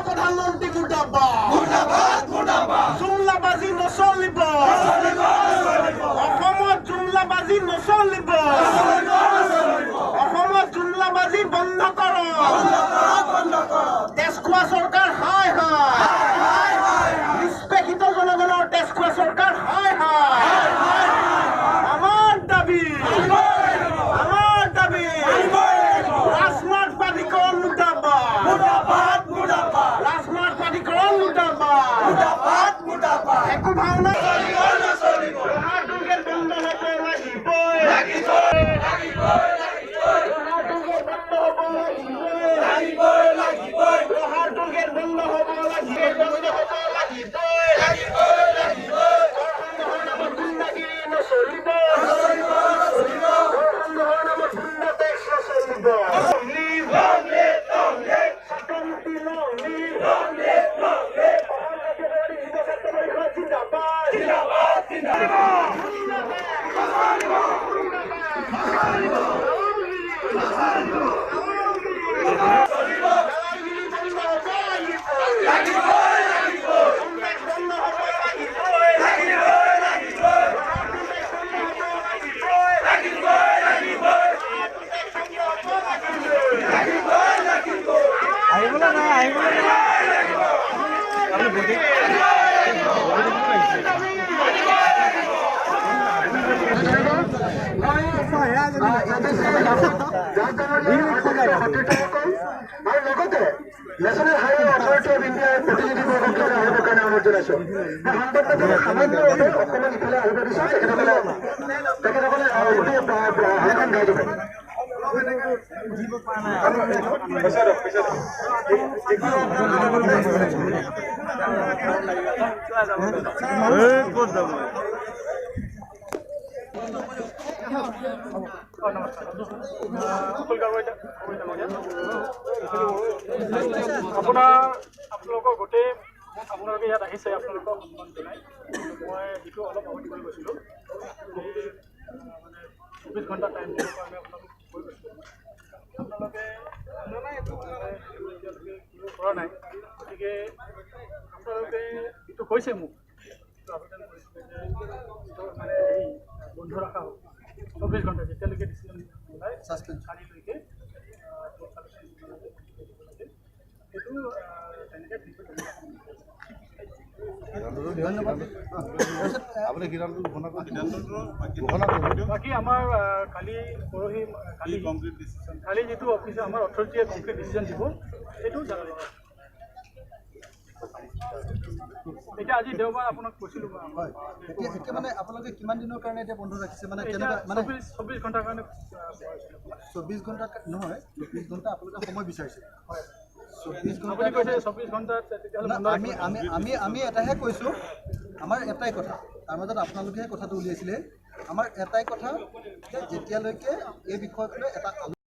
প্ৰধানমন্ত্ৰী জুমলাবাজি নচলিব অসমত জুমলাবাজি নচলিব অসমত জুমলাবাজি বন্ধ কৰক তেজ খোৱা চৰকাৰ হায় হায় নিষ্পেষিত জনগণৰ তেজ খোৱা চৰকাৰ হায় হায় আমাৰ দাবী ৰাজনাথ প্ৰাধিকৰণ মুৰ্দাবাদ ৰাজনাথ প্ৰাধিকৰণ মুৰ্দাবাদ একো ভাওনা লোহাৰ দুৰ্গেট বন্ধ হ'ব লাগিবই লোহাৰ দুৰ্গেট বন্ধ হ'ব ন্যাশনাল হাইওয়ে অথৰিটি অফ ইণ্ডিয়াৰ প্ৰতিনিধিবৰ্গক আহিবৰ কাৰণে অনুৰোধ জনাইছোঁ। সামান্য অকণমান ইফালে আহিব দিছোঁ, তেখেতসকলে হাইখন গাই দিব। আপোনালোকৰ গোটেই আপোনালোকে ইয়াত আহিছে, আপোনালোকক সন্মান জনাই মই যিটো অলপ আগত কৈ গৈছিলোঁ মানে 24 ঘণ্টা টাইম দিবৰ কাৰণে আপোনালোক কৈ গৈছিলোঁ। আপোনালোকে এতিয়ালৈকে কৰিব পৰা নাই, গতিকে আপোনালোকে যিটো কৈছে মোক আবেদন কৰিছিলে যে মানে হেৰি বন্ধ ৰখা হ'ব 24 ঘণ্টা, যেতিয়ালৈকে ডিচিজন নোলায় কালিলৈকে সেইটো তেনেকৈ বাকী আমাৰ কালি পৰহি কালি যিটো অফিচে আমাৰ অথৰিটিয়ে কমপ্লিট ডিচিজন দিব সেইটো জানাব। এতিয়া আজি দেওবাৰ আপোনাক কৈছিলোঁ এতিয়া মানে আপোনালোকে কিমান দিনৰ কাৰণে এতিয়া বন্ধ ৰাখিছে মানে 24 ঘণ্টাৰ কাৰণে 24 ঘণ্টা নহয় 24 ঘণ্টা আপোনালোকে সময় বিচাৰিছে। 24 ঘণ্টাত আমি এটাহে কৈছোঁ, আমাৰ এটাই কথা, তাৰ মাজত আপোনালোকেহে কথাটো উলিয়াইছিলে। আমাৰ এটাই কথা যে যেতিয়ালৈকে এই বিষয়ক লৈ এটা